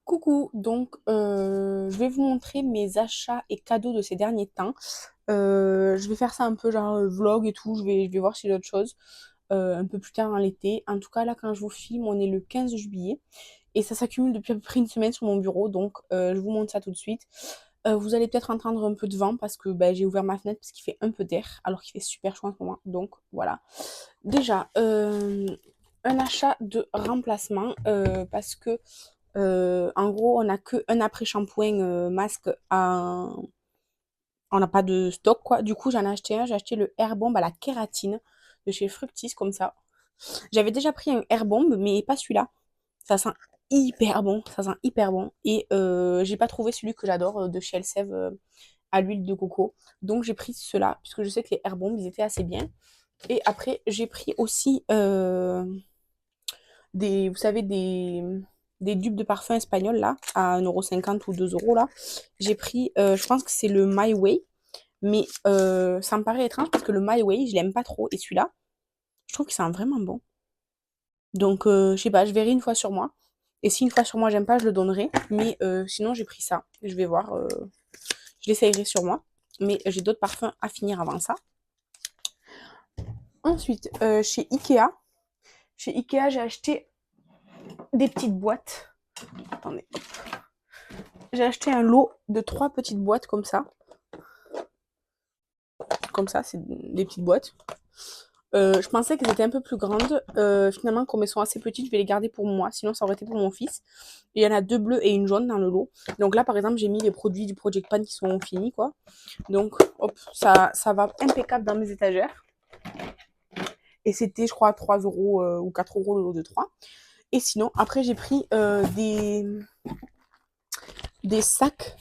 Coucou, donc je vais vous montrer mes achats et cadeaux de ces derniers temps. Je vais faire ça un peu genre vlog et tout, je vais voir si j'ai d'autres choses un peu plus tard dans l'été. En tout cas, là, quand je vous filme, on est le 15 juillet et ça s'accumule depuis à peu près une semaine sur mon bureau, donc je vous montre ça tout de suite. Vous allez peut-être entendre un peu de vent parce que j'ai ouvert ma fenêtre parce qu'il fait un peu d'air alors qu'il fait super chaud en ce moment, donc voilà. Déjà, un achat de remplacement parce que en gros, on n'a qu'un après-shampoing masque on n'a pas de stock, quoi. Du coup, j'en ai acheté un. J'ai acheté le Air Bomb à la kératine de chez Fructis, comme ça. J'avais déjà pris un Air Bomb, mais pas celui-là. Ça sent hyper bon. Ça sent hyper bon. Et j'ai pas trouvé celui que j'adore de chez Elseve à l'huile de coco. Donc, j'ai pris ceux-là, puisque je sais que les Air Bomb, ils étaient assez bien. Et après, j'ai pris aussi vous savez, des dupes de parfum espagnol là, à 1,50 € ou 2 € là. J'ai pris, je pense que c'est le My Way, mais ça me paraît étrange parce que le My Way, je l'aime pas trop. Et celui-là, je trouve que c'est un vraiment bon. Donc, je sais pas, je verrai une fois sur moi. Et si une fois sur moi, j'aime pas, je le donnerai. Mais sinon, j'ai pris ça. Je vais voir, je l'essayerai sur moi. Mais j'ai d'autres parfums à finir avant ça. Ensuite, chez Ikea, j'ai acheté des petites boîtes. Attendez. J'ai acheté un lot de 3 petites boîtes comme ça. Comme ça, c'est des petites boîtes. Je pensais qu'elles étaient un peu plus grandes. Finalement, comme elles sont assez petites, je vais les garder pour moi. Sinon, ça aurait été pour mon fils. Et il y en a 2 bleues et une jaune dans le lot. Donc là, par exemple, j'ai mis les produits du Project Pan qui sont finis, quoi. Donc, hop, ça va impeccable dans mes étagères. Et c'était, je crois, 3 € ou 4 € le lot de 3. Et sinon, après, j'ai pris des sacs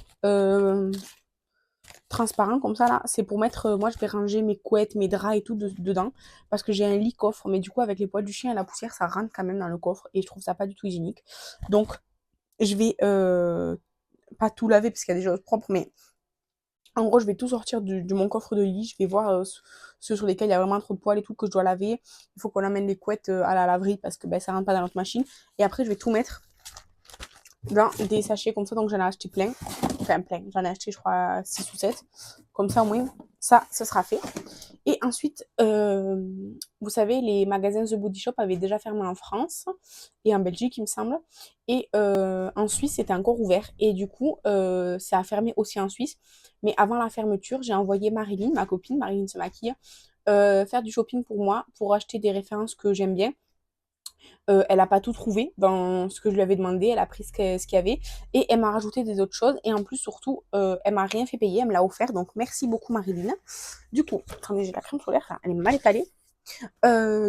transparent comme ça là, c'est pour mettre, moi je vais ranger mes couettes, mes draps et tout dedans, parce que j'ai un lit coffre, mais du coup avec les poils du chien et la poussière ça rentre quand même dans le coffre et je trouve ça pas du tout hygiénique. Donc je vais pas tout laver parce qu'il y a des choses propres, mais en gros je vais tout sortir de mon coffre de lit, je vais voir ceux sur lesquels il y a vraiment trop de poils et tout que je dois laver. Il faut qu'on amène les couettes à la laverie parce que ça rentre pas dans notre machine, et après je vais tout mettre dans des sachets comme ça, donc j'en ai acheté plein. Enfin plein, j'en ai acheté je crois 6 ou 7. Comme ça au moins, ça sera fait. Et ensuite, vous savez, les magasins The Body Shop avaient déjà fermé en France et en Belgique, il me semble. Et en Suisse, c'était encore ouvert. Et du coup, ça a fermé aussi en Suisse. Mais avant la fermeture, j'ai envoyé Marilyn, ma copine, Marilyn se maquille, faire du shopping pour moi, pour acheter des références que j'aime bien. Elle n'a pas tout trouvé dans ce que je lui avais demandé. Elle a pris ce qu'il y avait et elle m'a rajouté des autres choses. Et en plus, surtout, elle m'a rien fait payer. Elle me l'a offert. Donc, merci beaucoup, Marilyn. Du coup, attendez, j'ai la crème solaire. Là, elle est mal étalée.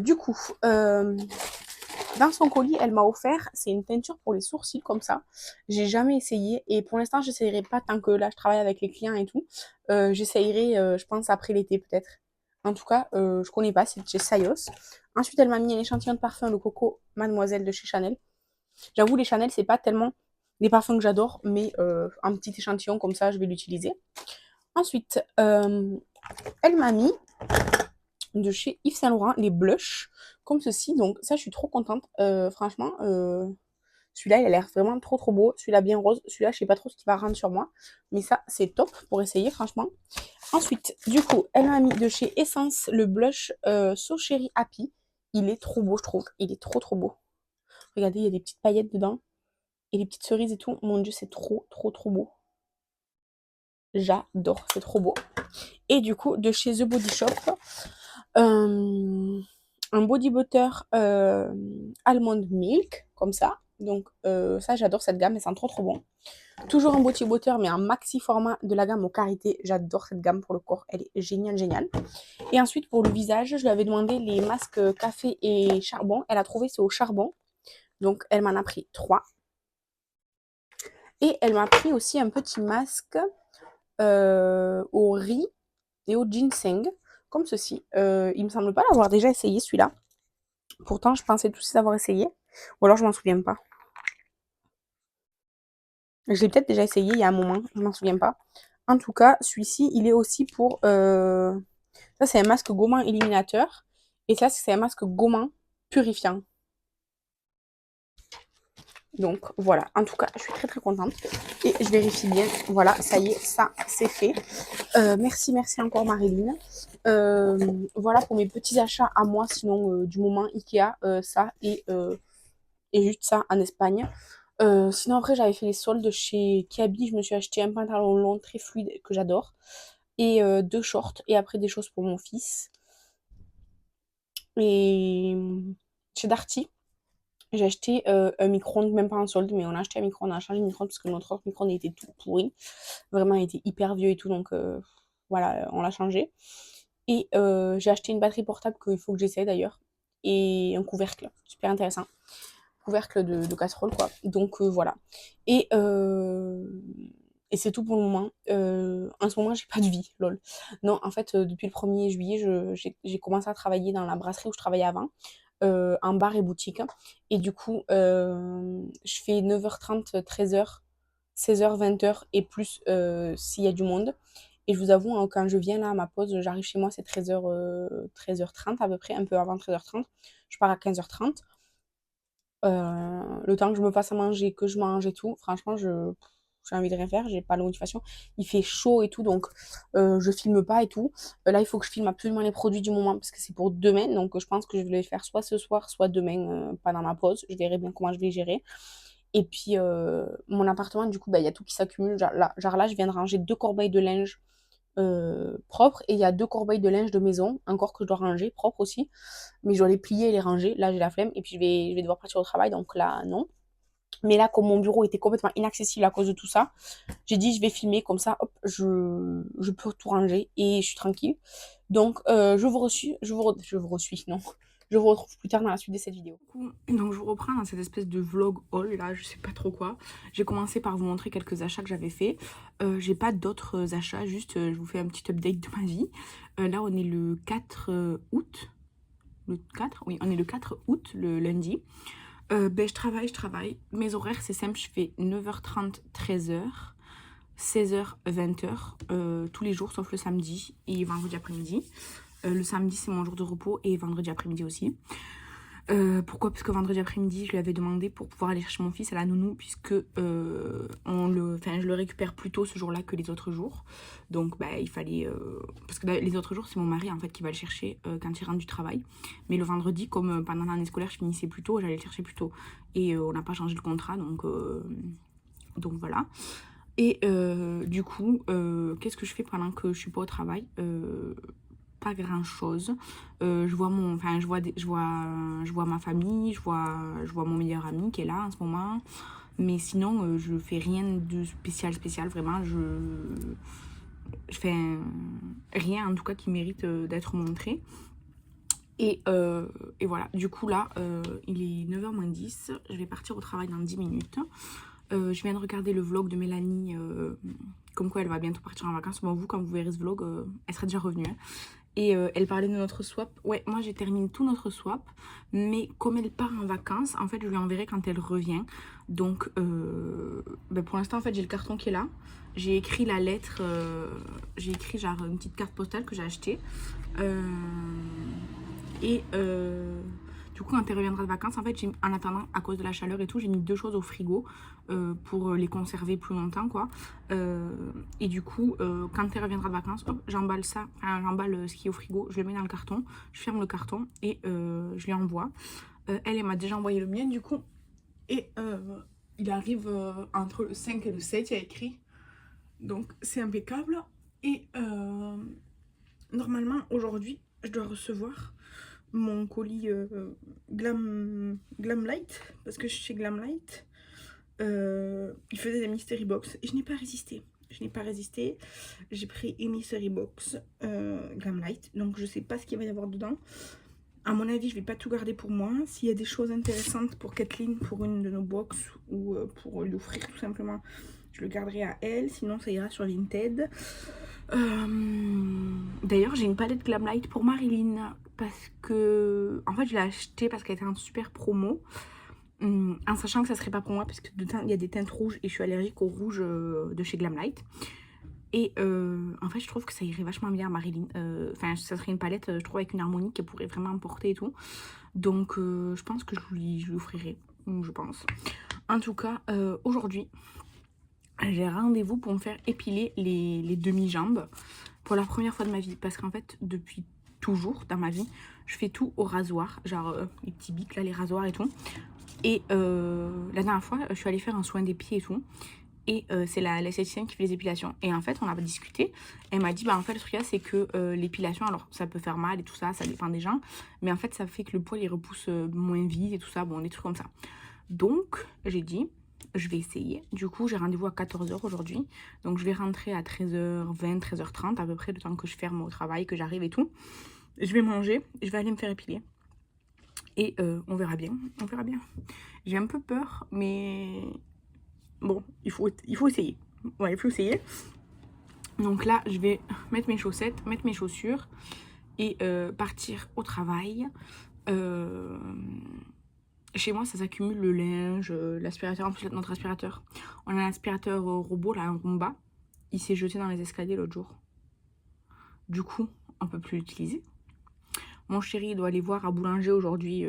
Du coup, dans son colis, elle m'a offert, c'est une teinture pour les sourcils comme ça. J'ai jamais essayé et pour l'instant, j'essayerai pas tant que là, je travaille avec les clients et tout. J'essayerai, je pense, après l'été peut-être. En tout cas, je connais pas, c'est de chez Sayos. Ensuite, elle m'a mis un échantillon de parfum, le Coco Mademoiselle de chez Chanel. J'avoue, les Chanel, c'est pas tellement des parfums que j'adore, mais un petit échantillon comme ça, je vais l'utiliser. Ensuite, elle m'a mis de chez Yves Saint Laurent les blushs comme ceci. Donc ça, je suis trop contente. Franchement, celui-là, il a l'air vraiment trop trop beau. Celui-là bien rose. Celui-là, je sais pas trop ce qui va rendre sur moi. Mais ça, c'est top pour essayer, franchement. Ensuite, du coup, elle m'a mis de chez Essence le blush So Cherry Happy. Il est trop beau, je trouve. Il est trop trop beau. Regardez, il y a des petites paillettes dedans. Et des petites cerises et tout. Mon Dieu, c'est trop trop trop beau. J'adore, c'est trop beau. Et du coup, de chez The Body Shop, un body butter almond milk, comme ça. Donc ça, j'adore cette gamme, elle sent trop trop bon. Toujours un body butter, mais un maxi format de la gamme au karité. J'adore cette gamme pour le corps, elle est géniale, géniale. Et ensuite, pour le visage, je lui avais demandé les masques café et charbon. Elle a trouvé c'est au charbon. Donc, elle m'en a pris 3. Et elle m'a pris aussi un petit masque au riz et au ginseng, comme ceci. Il me semble pas l'avoir déjà essayé celui-là. Pourtant, je pensais tous avoir essayé. Ou alors, je m'en souviens pas. Je l'ai peut-être déjà essayé il y a un moment, je m'en souviens pas. En tout cas, celui-ci, il est aussi pour... Ça, c'est un masque gommant éliminateur. Et ça, c'est un masque gommant purifiant. Donc voilà, en tout cas, je suis très très contente. Et je vérifie bien. Voilà, ça y est, ça c'est fait. Merci, merci encore Marilyn. Voilà pour mes petits achats à moi, sinon du moment Ikea, ça et juste ça en Espagne. Sinon après j'avais fait les soldes chez Kiabi, je me suis acheté un pantalon long très fluide que j'adore et deux shorts et après des choses pour mon fils. Et chez Darty, j'ai acheté un micro-ondes, même pas en solde, mais on a acheté un micro-ondes, on a changé de micro-ondes parce que notre autre micro-ondes était tout pourri. Vraiment, il était hyper vieux et tout, donc voilà, on l'a changé. Et j'ai acheté une batterie portable qu'il faut que j'essaie d'ailleurs. Et un couvercle, super intéressant. Couvercle de casserole, quoi. Donc voilà. Et, euh, et c'est tout pour le moment. En ce moment, j'ai pas de vie, lol. Non, en fait, depuis le 1er juillet, j'ai commencé à travailler dans la brasserie où je travaillais avant, en bar et boutique. Et du coup, je fais 9h30, 13h, 16h, 20h et plus s'il y a du monde. Et je vous avoue, hein, quand je viens là à ma pause, j'arrive chez moi, c'est 13h, 13h30 à peu près, un peu avant 13h30. Je pars à 15h30. Le temps que je me fasse à manger, que je mange et tout, franchement, j'ai envie de rien faire, j'ai pas la motivation. Il fait chaud et tout, donc je filme pas et tout. Là, il faut que je filme absolument les produits du moment parce que c'est pour demain, donc je pense que je vais les faire soit ce soir, soit demain pendant ma pause. Je verrai bien comment je vais gérer. Et puis, mon appartement, du coup, bah, il y a tout qui s'accumule. Genre là, je viens de ranger 2 corbeilles de linge propres et il y a 2 corbeilles de linge de maison, encore que je dois ranger, propres aussi. Mais je dois les plier et les ranger. Là, j'ai la flemme et puis je vais devoir partir au travail, donc là, non. Mais là, comme mon bureau était complètement inaccessible à cause de tout ça, j'ai dit je vais filmer comme ça, hop, je peux tout ranger et je suis tranquille. Donc, je vous reçois, non. Je vous retrouve plus tard dans la suite de cette vidéo. Donc, je vous reprends dans cette espèce de vlog haul là, je sais pas trop quoi. J'ai commencé par vous montrer quelques achats que j'avais fait. J'ai pas d'autres achats, juste je vous fais un petit update de ma vie. Là, on est le 4 août. Le 4 Oui, on est le 4 août, le lundi. Ben, je travaille. Mes horaires, c'est simple, je fais 9h30, 13h, 16h, 20h, tous les jours, sauf le samedi et vendredi après-midi. Le samedi, c'est mon jour de repos et vendredi après-midi aussi. Pourquoi? Parce que vendredi après-midi, je lui avais demandé pour pouvoir aller chercher mon fils à la nounou, puisque je le récupère plus tôt ce jour-là que les autres jours. Donc, bah, il fallait... parce que les autres jours, c'est mon mari, en fait, qui va le chercher quand il rentre du travail. Mais le vendredi, comme pendant l'année scolaire, je finissais plus tôt, j'allais le chercher plus tôt. Et on n'a pas changé le contrat, donc voilà. Et du coup, qu'est-ce que je fais pendant que je suis pas au travail? Pas grand chose. Je vois ma famille, je vois mon meilleur ami qui est là en ce moment, mais sinon je fais rien de spécial vraiment. Je fais rien en tout cas qui mérite d'être montré. Et voilà, du coup là il est 9h moins 10, je vais partir au travail dans 10 minutes. Je viens de regarder le vlog de Mélanie, comme quoi elle va bientôt partir en vacances. Bon, vous, quand vous verrez ce vlog, elle sera déjà revenue, hein. Et elle parlait de notre swap. Ouais, moi j'ai terminé tout notre swap. Mais comme elle part en vacances, en fait, je lui enverrai quand elle revient. Donc, pour l'instant, en fait, j'ai le carton qui est là. J'ai écrit la lettre. J'ai écrit genre une petite carte postale que j'ai achetée. Et du coup, quand elle reviendra de vacances, en fait, en attendant, à cause de la chaleur et tout, j'ai mis 2 choses au frigo pour les conserver plus longtemps, quoi. Et du coup, quand elle reviendra de vacances, hop, j'emballe ça, enfin, j'emballe ce qui est au frigo, je le mets dans le carton, je ferme le carton et je lui envoie. Elle m'a déjà envoyé le mien, du coup. Et il arrive entre le 5 et le 7, il y a écrit. Donc, c'est impeccable. Et normalement, aujourd'hui, je dois recevoir mon colis Glam Light, parce que je suis chez Glam Light. Il faisait des mystery box et je n'ai pas résisté. J'ai pris une mystery box Glam Light, donc je sais pas ce qu'il va y avoir dedans. À mon avis, je vais pas tout garder pour moi. S'il y a des choses intéressantes pour Kathleen, pour une de nos box, ou pour lui offrir tout simplement, je le garderai à elle. Sinon, ça ira sur Vinted. D'ailleurs, j'ai une palette Glam Light pour Marilyn parce que, en fait, je l'ai achetée parce qu'elle était en super promo, en sachant que ça serait pas pour moi parce que il y a des teintes rouges et je suis allergique au rouge de chez Glam Light. Et en fait, je trouve que ça irait vachement bien à Marilyn. Enfin, ça serait une palette, je trouve, avec une harmonie qu'elle pourrait vraiment porter et tout. Donc, je pense que je lui offrirai, je pense. En tout cas, aujourd'hui, j'ai rendez-vous pour me faire épiler les demi-jambes pour la première fois de ma vie. Parce qu'en fait, depuis toujours dans ma vie, je fais tout au rasoir. Genre les petits bics, là, les rasoirs et tout. Et la dernière fois, je suis allée faire un soin des pieds et tout. Et c'est l'esthéticienne qui fait les épilations. Et en fait, on a discuté. Elle m'a dit, bah en fait, le truc là, c'est que l'épilation, alors ça peut faire mal et tout ça, ça dépend des gens. Mais en fait, ça fait que le poil, il repousse moins vite et tout ça. Bon, des trucs comme ça. Donc, j'ai dit, je vais essayer. Du coup, j'ai rendez-vous à 14 h aujourd'hui. Donc, je vais rentrer à 13 h 20, 13 h 30 à peu près, le temps que je ferme au travail, que j'arrive et tout. Je vais manger, je vais aller me faire épiler. Et on verra bien, on verra bien. J'ai un peu peur, mais bon, il faut essayer. Ouais, il faut essayer. Donc là, je vais mettre mes chaussettes, mettre mes chaussures et partir au travail. Chez moi, ça s'accumule le linge, l'aspirateur. En plus, notre aspirateur, on a un aspirateur robot, là, un Roomba. Il s'est jeté dans les escaliers l'autre jour. Du coup, on peut plus l'utiliser. Mon chéri doit aller voir à boulanger aujourd'hui,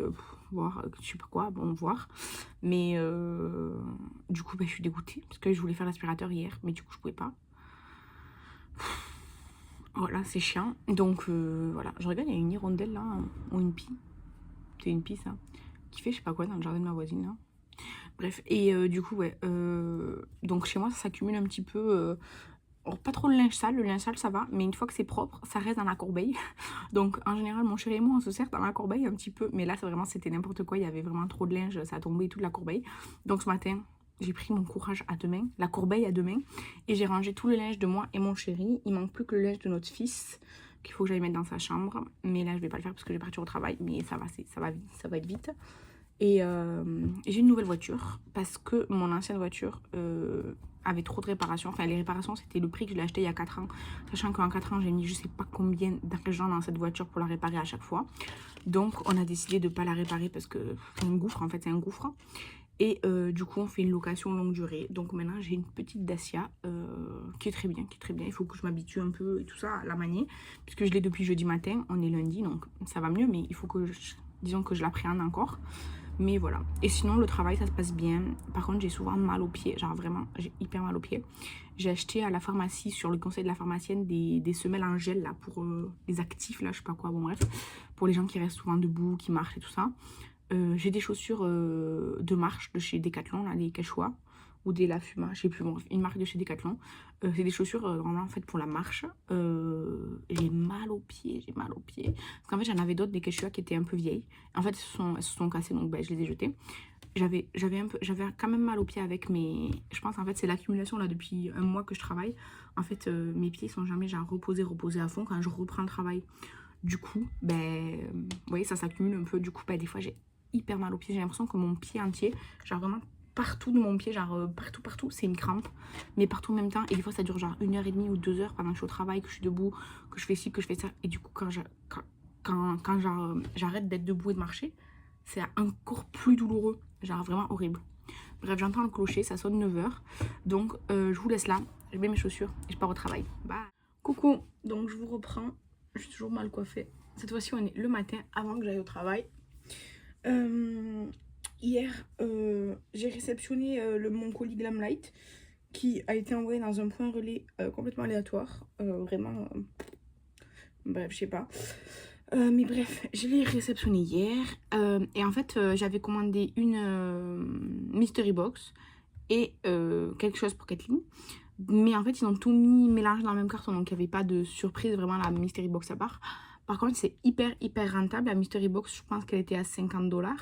voir, je sais pas quoi, bon, voir. Mais du coup, bah, je suis dégoûtée parce que je voulais faire l'aspirateur hier, mais du coup, je pouvais pas. Voilà, c'est chiant. Donc voilà, je regarde, il y a une hirondelle là, ou une pie. C'est une pie ça, qui fait je sais pas quoi dans le jardin de ma voisine là. Bref, et du coup, ouais. Donc chez moi, ça s'accumule un petit peu. Alors, pas trop le linge sale ça va, mais une fois que c'est propre, ça reste dans la corbeille. Donc en général, mon chéri et moi, on se sert dans la corbeille un petit peu. Mais là, c'était n'importe quoi, il y avait vraiment trop de linge, ça a tombé toute la corbeille. Donc ce matin, j'ai pris mon courage à deux mains, la corbeille à deux mains, et j'ai rangé tout le linge de moi et mon chéri. Il manque plus que le linge de notre fils, qu'il faut que j'aille mettre dans sa chambre. Mais là, je vais pas le faire parce que je vais partir au travail, mais ça va être vite. Et j'ai une nouvelle voiture parce que mon ancienne voiture avait trop de réparations. Enfin, les réparations, c'était le prix que je l'ai acheté il y a 4 ans. Sachant qu'en 4 ans, j'ai mis je sais pas combien d'argent dans cette voiture pour la réparer à chaque fois. Donc, on a décidé de ne pas la réparer parce que c'est un gouffre, en fait, c'est un gouffre. Et du coup, on fait une location longue durée. Donc maintenant, j'ai une petite Dacia qui est très bien, Il faut que je m'habitue un peu et tout ça à la manier. Puisque je l'ai depuis jeudi matin, on est lundi, donc ça va mieux. Mais il faut que, disons que je l'appréhende encore. Mais voilà. Et sinon, le travail, ça se passe bien. Par contre, j'ai souvent mal aux pieds. Genre vraiment, j'ai hyper mal aux pieds. J'ai acheté à la pharmacie, sur le conseil de la pharmacienne, des semelles en gel là pour les actifs, là, je sais pas quoi. Bon, bref. Pour les gens qui restent souvent debout, qui marchent et tout ça. J'ai des chaussures de marche de chez Decathlon, là, les Quechua. Ou des La Fuma, je sais plus, bon, une marque de chez Decathlon. C'est des chaussures vraiment faites pour la marche. J'ai mal aux pieds, Parce qu'en fait, j'en avais d'autres, des Quechua qui étaient un peu vieilles. En fait, elles se sont cassées, donc ben, je les ai jetées. J'avais quand même mal aux pieds avec mes... Je pense, en fait, c'est l'accumulation, là, depuis un mois que je travaille. En fait, mes pieds sont jamais, genre, reposés à fond quand je reprends le travail. Du coup, ben, vous voyez, ça s'accumule un peu. Du coup, ben, des fois, j'ai hyper mal aux pieds. J'ai l'impression que mon pied entier, genre vraiment partout de mon pied, genre partout, c'est une crampe, mais partout en même temps. Et des fois, ça dure genre 1h30 ou 2 heures pendant que je suis au travail, que je suis debout, que je fais ci, que je fais ça. Et du coup, quand j'arrête d'être debout et de marcher, c'est encore plus douloureux, genre vraiment horrible. Bref, j'entends le clocher, ça sonne 9 h. Donc, je vous laisse là, je mets mes chaussures et je pars au travail. Bye. Coucou, donc je vous reprends. Je suis toujours mal coiffée. Cette fois-ci, on est le matin avant que j'aille au travail. Hier, j'ai réceptionné mon colis Glamlight qui a été envoyé dans un point relais complètement aléatoire. Vraiment, bref, je sais pas. Mais bref, je l'ai réceptionné hier. Et en fait, j'avais commandé une mystery box et quelque chose pour Kathleen. Mais en fait, ils ont tout mélangé dans le même carton. Donc, il n'y avait pas de surprise, vraiment, la mystery box à part. Par contre, c'est hyper rentable. La mystery box, je pense qu'elle était à 50 $.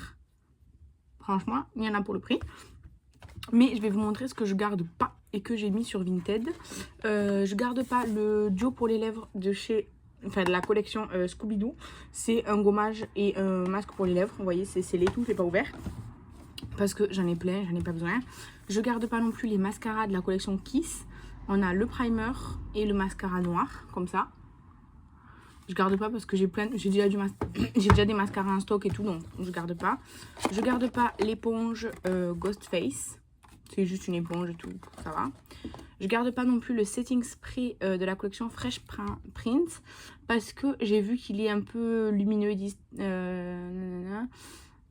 Franchement, il y en a pour le prix. Mais je vais vous montrer ce que je garde pas et que j'ai mis sur Vinted. Je garde pas le duo pour les lèvres de chez... Enfin, de la collection Scooby-Doo. C'est un gommage et un masque pour les lèvres. Vous voyez, c'est scellé, tout, c'est pas ouvert. Parce que j'en ai plein, j'en ai pas besoin. Je garde pas non plus les mascaras de la collection Kiss. On a le primer et le mascara noir, comme ça. Je garde pas parce que j'ai déjà des mascaras en stock et tout, donc je garde pas. Je garde pas l'éponge Ghost Face. C'est juste une éponge et tout, ça va. Je garde pas non plus le setting spray de la collection Fresh Print parce que j'ai vu qu'il est un peu lumineux.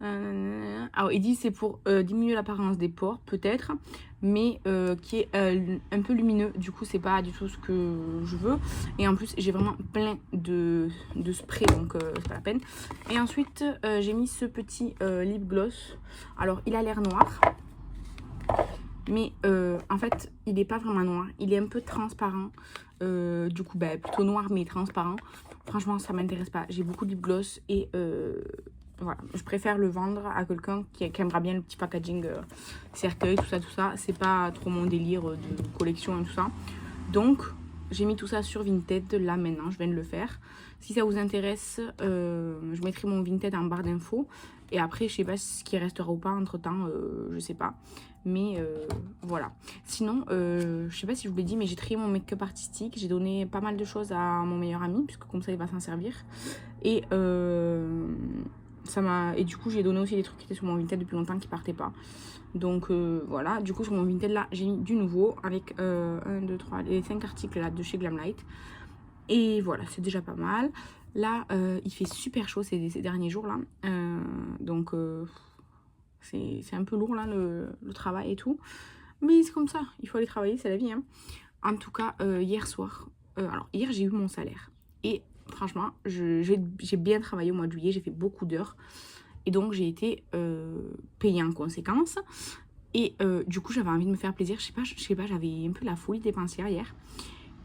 Alors, il dit c'est pour diminuer l'apparence des pores, peut-être, mais qui est un peu lumineux. Du coup, c'est pas du tout ce que je veux. Et en plus, j'ai vraiment plein de spray, donc c'est pas la peine. Et ensuite, j'ai mis ce petit lip gloss. Alors, il a l'air noir, mais en fait, il n'est pas vraiment noir. Il est un peu transparent. Du coup, bah, plutôt noir, mais transparent. Franchement, ça m'intéresse pas. J'ai beaucoup de lip gloss et voilà, je préfère le vendre à quelqu'un qui aimera bien le petit packaging cercueil, tout ça. C'est pas trop mon délire de collection et tout ça. Donc, j'ai mis tout ça sur Vinted là maintenant, je viens de le faire. Si ça vous intéresse, je mettrai mon Vinted en barre d'infos. Et après, je sais pas ce qui restera ou pas entre temps, je sais pas. Mais voilà. Sinon, je sais pas si je vous l'ai dit, mais j'ai trié mon make-up artistique. J'ai donné pas mal de choses à mon meilleur ami, puisque comme ça, il va s'en servir. Et et du coup, j'ai donné aussi des trucs qui étaient sur mon Vinted depuis longtemps qui partaient pas. Donc voilà, du coup sur mon Vinted là j'ai mis du nouveau avec 1, 2, 3, les 5 articles là de chez Glamlight. Et voilà, c'est déjà pas mal. Là il fait super chaud ces derniers jours là. Donc c'est un peu lourd là le travail et tout. Mais c'est comme ça, il faut aller travailler, c'est la vie. Hein. En tout cas, hier soir, alors hier j'ai eu mon salaire. Et franchement, j'ai bien travaillé au mois de juillet, j'ai fait beaucoup d'heures. Et donc j'ai été payée en conséquence. Et du coup, j'avais envie de me faire plaisir. Je sais pas, j'avais un peu la folie dépensière hier.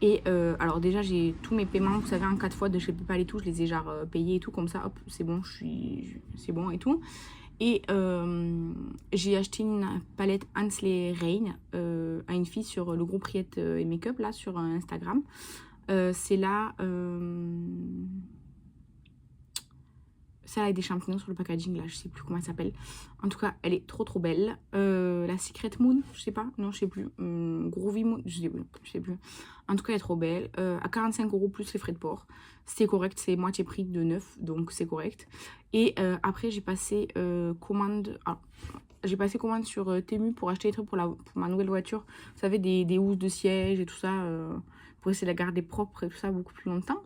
Et alors déjà, j'ai tous mes paiements, vous savez, en 4 fois de chez PayPal et tout, je les ai genre payés et tout, comme ça, hop, c'est bon, c'est bon et tout. Et j'ai acheté une palette Hansley Rain à une fille sur le groupe Riette et Make-up, là, sur Instagram. C'est là... celle avec des champignons sur le packaging là, je sais plus comment elle s'appelle. En tout cas, elle est trop belle. La Secret Moon, je sais pas, non, je sais plus. Groovy Moon, je sais plus. En tout cas, elle est trop belle. À 45 € plus les frais de port. C'est correct, c'est moitié prix de neuf, donc c'est correct. Et après, j'ai passé commande. J'ai passé commande sur Temu pour acheter des trucs pour ma nouvelle voiture. Vous savez, des housses de siège et tout ça, pour essayer de la garder propre et tout ça beaucoup plus longtemps.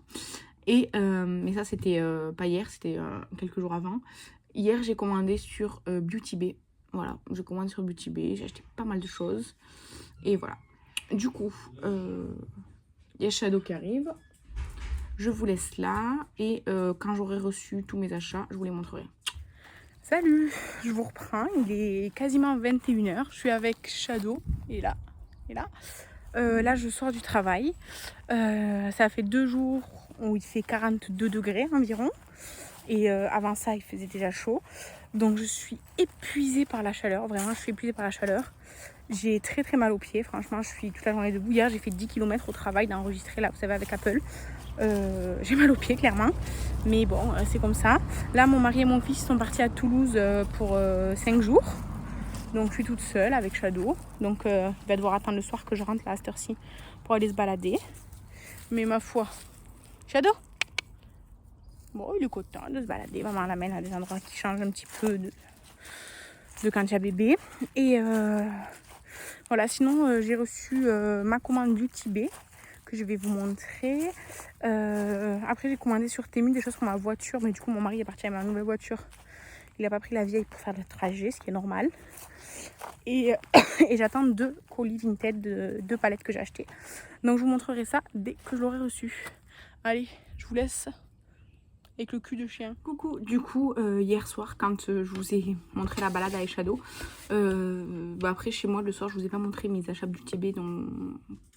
Et, mais ça, c'était pas hier, c'était quelques jours avant. Hier, j'ai commandé sur Beauty Bay. Voilà, j'ai commandé sur Beauty Bay, j'ai acheté pas mal de choses. Et voilà. Du coup, il y a Shadow qui arrive. Je vous laisse là. Et quand j'aurai reçu tous mes achats, je vous les montrerai. Salut, je vous reprends, il est quasiment 21h, je suis avec Shadow, et là, là je sors du travail, ça fait 2 jours où il fait 42 degrés environ, et avant ça il faisait déjà chaud, donc je suis épuisée par la chaleur, vraiment je suis épuisée par la chaleur. J'ai très mal aux pieds, franchement je suis toute la journée debout. Hier j'ai fait 10 km au travail d'enregistrer là, vous savez, avec Apple. J'ai mal aux pieds clairement, mais bon, c'est comme ça. Là mon mari et mon fils sont partis à Toulouse pour 5 jours, donc je suis toute seule avec Shadow, donc il va devoir attendre le soir que je rentre là, à cette heure-ci pour aller se balader, mais ma foi, Shadow, bon, il est content de se balader, maman l'amène à des endroits qui changent un petit peu de quand il y a bébé. Et voilà, sinon j'ai reçu ma commande Beauty Bay que je vais vous montrer. Après j'ai commandé sur Temu des choses pour ma voiture, mais du coup mon mari est parti avec ma nouvelle voiture, il n'a pas pris la vieille pour faire le trajet, ce qui est normal. Et, et j'attends 2 colis Vinted, 2 palettes que j'ai achetées, donc je vous montrerai ça dès que je l'aurai reçu. Allez, je vous laisse avec le cul de chien. Coucou, du coup, hier soir, quand je vous ai montré la balade avec Shadow, après chez moi, le soir, je vous ai pas montré mes achats Beauty Bay dont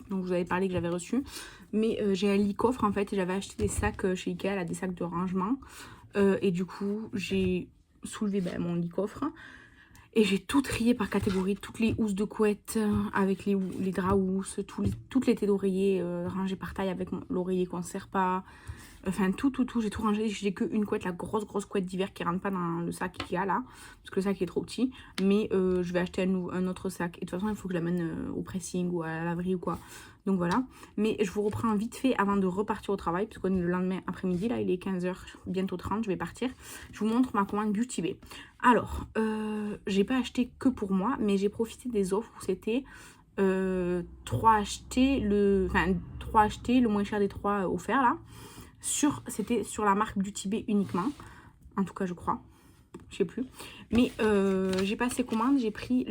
je vous avais parlé que j'avais reçu. Mais j'ai un lit coffre en fait, et j'avais acheté des sacs chez Ikea, là, des sacs de rangement. Et du coup, j'ai soulevé mon lit coffre. Et j'ai tout trié par catégorie, toutes les housses de couette avec les draps housses, toutes les têtes d'oreiller rangées par taille avec l'oreiller qu'on ne serre pas. Enfin, tout, j'ai tout rangé. J'ai qu'une couette, la grosse couette d'hiver qui rentre pas dans le sac qu'il y a là. Parce que le sac est trop petit. Mais je vais acheter un autre sac. Et de toute façon, il faut que je l'amène au pressing ou à la laverie ou quoi. Donc voilà. Mais je vous reprends vite fait avant de repartir au travail. Parce qu'on est le lendemain après-midi. Là, il est 15h, bientôt 30. Je vais partir. Je vous montre ma commande Beauty Bay. Alors, j'ai pas acheté que pour moi. Mais j'ai profité des offres où c'était 3 achetés, le moins cher des 3 offerts là. C'était sur la marque Beauty Bay uniquement, en tout cas je crois. je sais plus. Mais j'ai passé commande, j'ai pris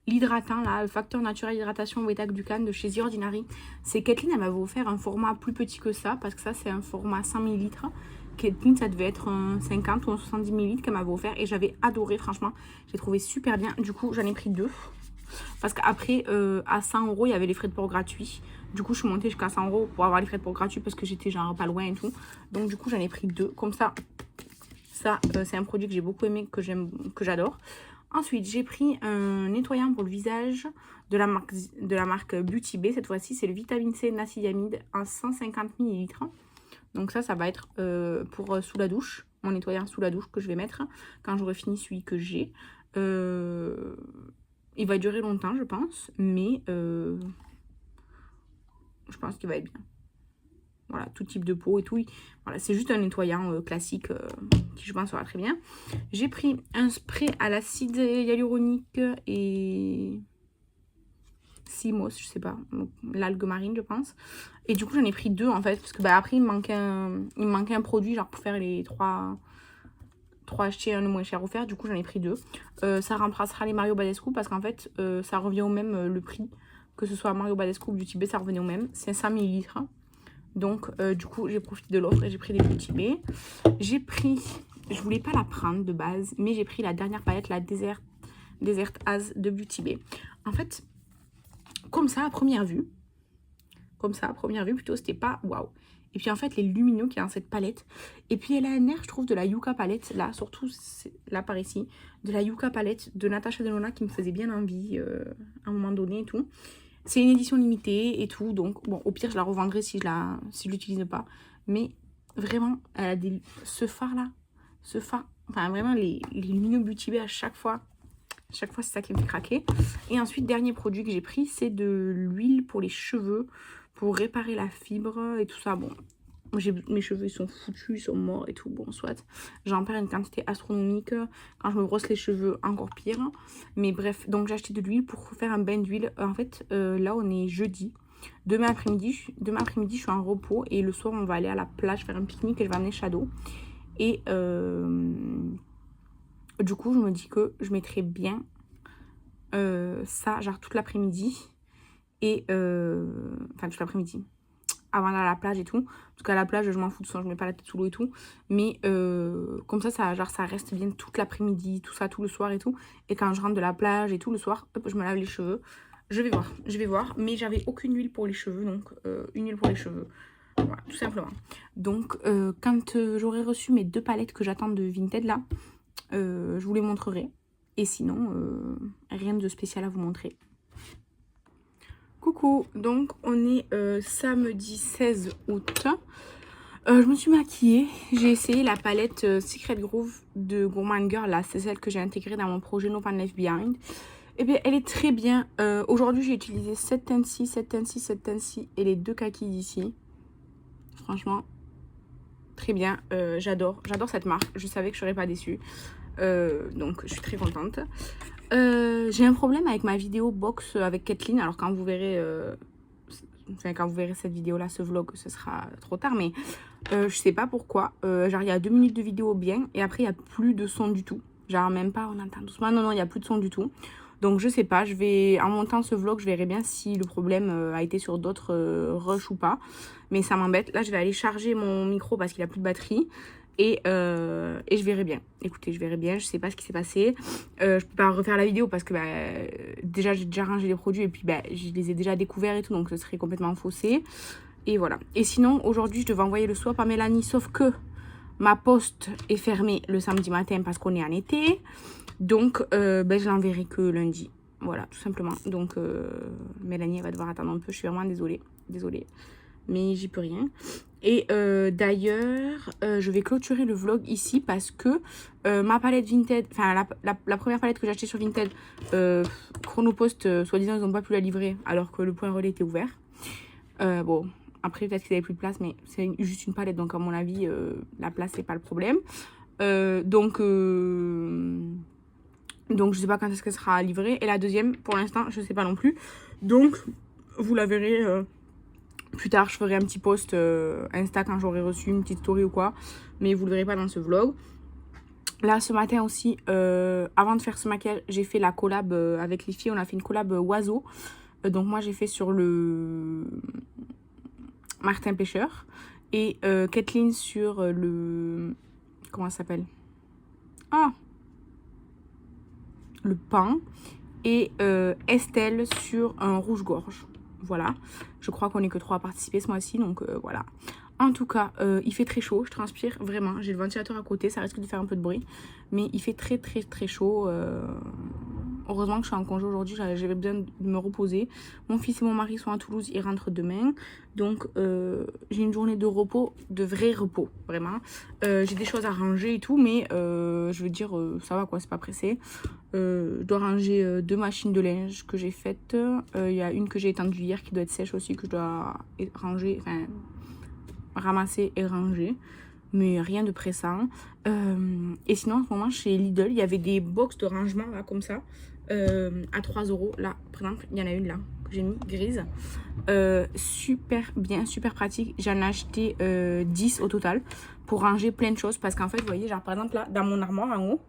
l'hydratant, là, le facteur naturel hydratation Wetac Ducan de chez The Ordinary. C'est Kathleen, elle m'avait offert un format plus petit que ça, parce que ça, c'est un format 100 ml. Kathleen, ça devait être un 50 ou un 70 ml qu'elle m'avait offert, et j'avais adoré, franchement. J'ai trouvé super bien. Du coup, j'en ai pris 2. Parce qu'après, à 100 €, il y avait les frais de port gratuits. Du coup, je suis montée jusqu'à 100 € pour avoir les frais de port gratuits parce que j'étais genre pas loin et tout. Donc, du coup, j'en ai pris 2. Comme ça, c'est un produit que j'ai beaucoup aimé, que j'adore. Ensuite, j'ai pris un nettoyant pour le visage de la marque Beauty Bay. Cette fois-ci, c'est le vitamine C niacinamide en 150 ml. Donc ça va être pour sous la douche. Mon nettoyant sous la douche que je vais mettre quand j'aurai fini celui que j'ai. Il va durer longtemps, je pense. Mais je pense qu'il va être bien. Voilà, tout type de peau et tout. Voilà, c'est juste un nettoyant classique qui, je pense, sera très bien. J'ai pris un spray à l'acide hyaluronique et Simos, je sais pas, l'algue marine, je pense. Et du coup, j'en ai pris 2 en fait, parce que après, il me manquait un produit, genre pour faire les 3 achetés, un le moins cher offert. Du coup, j'en ai pris 2. Ça remplacera les Mario Badescu parce qu'en fait, ça revient au même le prix. Que ce soit Mario Badescu ou Beauty Bay, ça revenait au même. C'est 500 ml. Donc, du coup, j'ai profité de l'offre et j'ai pris les Beauty Bay. J'ai pris, je voulais pas la prendre de base, mais j'ai pris la dernière palette, la Desert Az de Beauty Bay. En fait, comme ça, à première vue, plutôt, c'était pas waouh. Et puis en fait, les lumineux qu'il y a dans cette palette. Et puis elle a un air, je trouve, de la Yucca palette, là, surtout là par ici, de la Yucca palette de Natasha Denona qui me faisait bien envie à un moment donné et tout. C'est une édition limitée et tout, donc bon, au pire, je la revendrai si je l'utilise pas. Mais vraiment, elle a ce fard là, enfin vraiment les lumineux Beauty Bay à chaque fois, c'est ça qui me fait craquer. Et ensuite, dernier produit que j'ai pris, c'est de l'huile pour les cheveux, pour réparer la fibre et tout ça. Bon, mes cheveux ils sont foutus, ils sont morts et tout, bon soit. J'en perds une quantité astronomique. Quand je me brosse les cheveux, encore pire. Mais bref, donc j'ai acheté de l'huile pour faire un bain d'huile. En fait, là on est jeudi. Demain après-midi, je suis en repos. Et le soir, on va aller à la plage faire un pique-nique et je vais amener Shadow. Et du coup, je me dis que je mettrais bien ça, genre toute l'après-midi. Et enfin, toute l'après-midi. Avant d'aller à la plage et tout. Parce qu'à la plage, je m'en fous de ça, je mets pas la tête sous l'eau et tout. Mais comme ça, genre, ça reste bien toute l'après-midi, tout ça, tout le soir et tout. Et quand je rentre de la plage et tout, le soir, hop, je me lave les cheveux. Je vais voir. Mais j'avais aucune huile pour les cheveux, donc une huile pour les cheveux. Voilà, tout simplement. Donc, quand j'aurai reçu mes 2 palettes que j'attends de Vinted, là, je vous les montrerai. Et sinon, rien de spécial à vous montrer. Coucou, donc on est samedi 16 août. Je me suis maquillée. J'ai essayé la palette Secret Groove de Gourmand Girl. Là, c'est celle que j'ai intégrée dans mon projet No Pan Left Behind. Et bien, elle est très bien. Aujourd'hui, j'ai utilisé cette teinte-ci et les 2 kakis d'ici. Franchement, très bien. J'adore cette marque. Je savais que je serais pas déçue. Donc, je suis très contente. J'ai un problème avec ma vidéo box avec Kathleen. Alors quand vous verrez cette vidéo là, ce vlog, ce sera trop tard, mais je sais pas pourquoi, genre il y a 2 minutes de vidéo bien et après il y a plus de son du tout, genre même pas on entend doucement, non il y a plus de son du tout. Donc je sais pas, en montant ce vlog je verrai bien si le problème a été sur d'autres rushs ou pas, mais ça m'embête. Là je vais aller charger mon micro parce qu'il a plus de batterie. Et je verrai bien. Écoutez, je verrai bien. Je sais pas ce qui s'est passé. Je peux pas refaire la vidéo parce que déjà j'ai déjà rangé les produits et puis je les ai déjà découverts et tout, donc ce serait complètement faussé. Et voilà. Et sinon, aujourd'hui, je devais envoyer le swap à Mélanie, sauf que ma poste est fermée le samedi matin parce qu'on est en été. Donc, je l'enverrai que lundi. Voilà, tout simplement. Donc, Mélanie, elle va devoir attendre un peu. Je suis vraiment désolée. Mais j'y peux rien. Et d'ailleurs, je vais clôturer le vlog ici parce que ma palette Vinted, enfin la première palette que j'ai achetée sur Vinted, Chronopost, soi-disant ils n'ont pas pu la livrer alors que le point relais était ouvert. Bon, après peut-être qu'ils n'avaient plus de place, mais c'est juste une palette, donc à mon avis, la place c'est pas le problème. Donc je sais pas quand est-ce qu'elle sera livrée. Et la deuxième, pour l'instant, je sais pas non plus. Donc vous la verrez Plus tard, je ferai un petit post Insta quand j'aurai reçu une petite story ou quoi. Mais vous le verrez pas dans ce vlog. Là, ce matin aussi, avant de faire ce maquillage, j'ai fait la collab avec les filles. On a fait une collab oiseau. Donc moi, j'ai fait sur le Martin Pêcheur. Et Kathleen sur le... Comment ça s'appelle? Ah, le pain. Et Estelle sur un rouge-gorge. Voilà. Je crois qu'on est que 3 à participer ce mois-ci. Donc voilà. En tout cas, il fait très chaud. Je transpire vraiment. J'ai le ventilateur à côté. Ça risque de faire un peu de bruit. Mais il fait très très très chaud. Heureusement que je suis en congé aujourd'hui. J'avais besoin de me reposer. Mon fils et mon mari sont à Toulouse. Ils rentrent demain. Donc j'ai une journée de repos. De vrai repos. Vraiment. J'ai des choses à ranger et tout. Mais je veux dire, ça va quoi. C'est pas pressé. Je dois ranger 2 machines de linge que j'ai faites. Il y a une que j'ai étendue hier qui doit être sèche aussi. Que je dois ranger. Enfin, ramasser et ranger. Mais rien de pressant. Et sinon, en ce moment, chez Lidl, il y avait des box de rangement là, comme ça. À 3 euros. Là, par exemple, il y en a une là que j'ai mis grise. Super bien, super pratique. J'en ai acheté 10 au total pour ranger plein de choses. Parce qu'en fait, vous voyez, genre par exemple là, dans mon armoire en haut.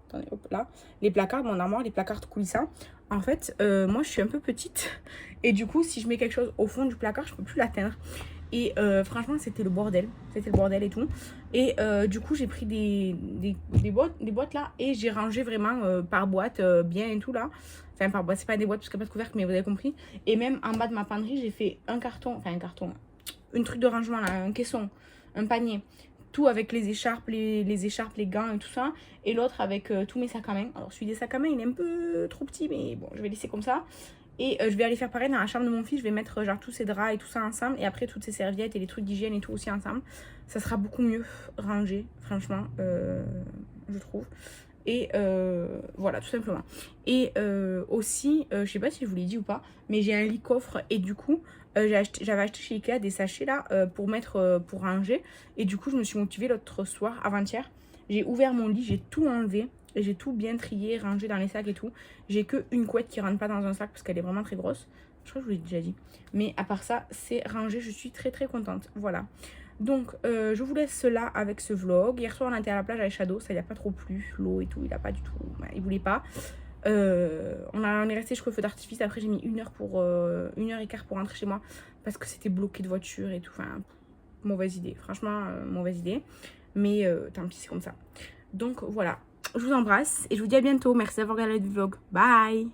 Attendez, hop là. Les placards, mon armoire, les placards coulissants. En fait, moi, je suis un peu petite. Et du coup, si je mets quelque chose au fond du placard, je peux plus l'atteindre. Et franchement, c'était le bordel. C'était le bordel et tout. Et du coup, j'ai pris des boîtes là. Et j'ai rangé vraiment par boîte, bien et tout là. Enfin, par boîte, c'est pas des boîtes parce qu'il n'y a pas de couvercle, mais vous avez compris. Et même en bas de ma penderie, j'ai fait un carton. Enfin, un carton. Une truc de rangement là. Un caisson. Un panier. Tout avec les écharpes, les écharpes, les gants et tout ça. Et l'autre avec tous mes sacs à main. Alors, celui des sacs à main, il est un peu trop petit, mais bon, je vais laisser comme ça. Et je vais aller faire pareil dans la chambre de mon fils. Je vais mettre genre tous ses draps et tout ça ensemble. Et après, toutes ses serviettes et les trucs d'hygiène et tout aussi ensemble. Ça sera beaucoup mieux rangé, franchement, je trouve. Et voilà, tout simplement. Et aussi, je sais pas si je vous l'ai dit ou pas, mais j'ai un lit coffre. Et du coup, j'avais acheté chez Ikea des sachets là pour mettre, pour ranger. Et du coup, je me suis motivée l'autre soir, avant-hier. J'ai ouvert mon lit, j'ai tout enlevé. Et j'ai tout bien trié, rangé dans les sacs et tout. J'ai que une couette qui rentre pas dans un sac parce qu'elle est vraiment très grosse. Je crois que je vous l'ai déjà dit. Mais à part ça, c'est rangé. Je suis très très contente. Voilà. Donc, je vous laisse là avec ce vlog. Hier soir, on était à la plage avec Shadow. Ça, il a pas trop plu. L'eau et tout, il a pas du tout... il voulait pas. On est resté jusqu'au feu d'artifice. Après, j'ai mis 1 heure pour 1h15 pour rentrer chez moi. Parce que c'était bloqué de voiture et tout. Enfin, mauvaise idée. Franchement, mauvaise idée. Mais tant pis, c'est comme ça. Donc, voilà. Je vous embrasse et je vous dis à bientôt. Merci d'avoir regardé le vlog. Bye!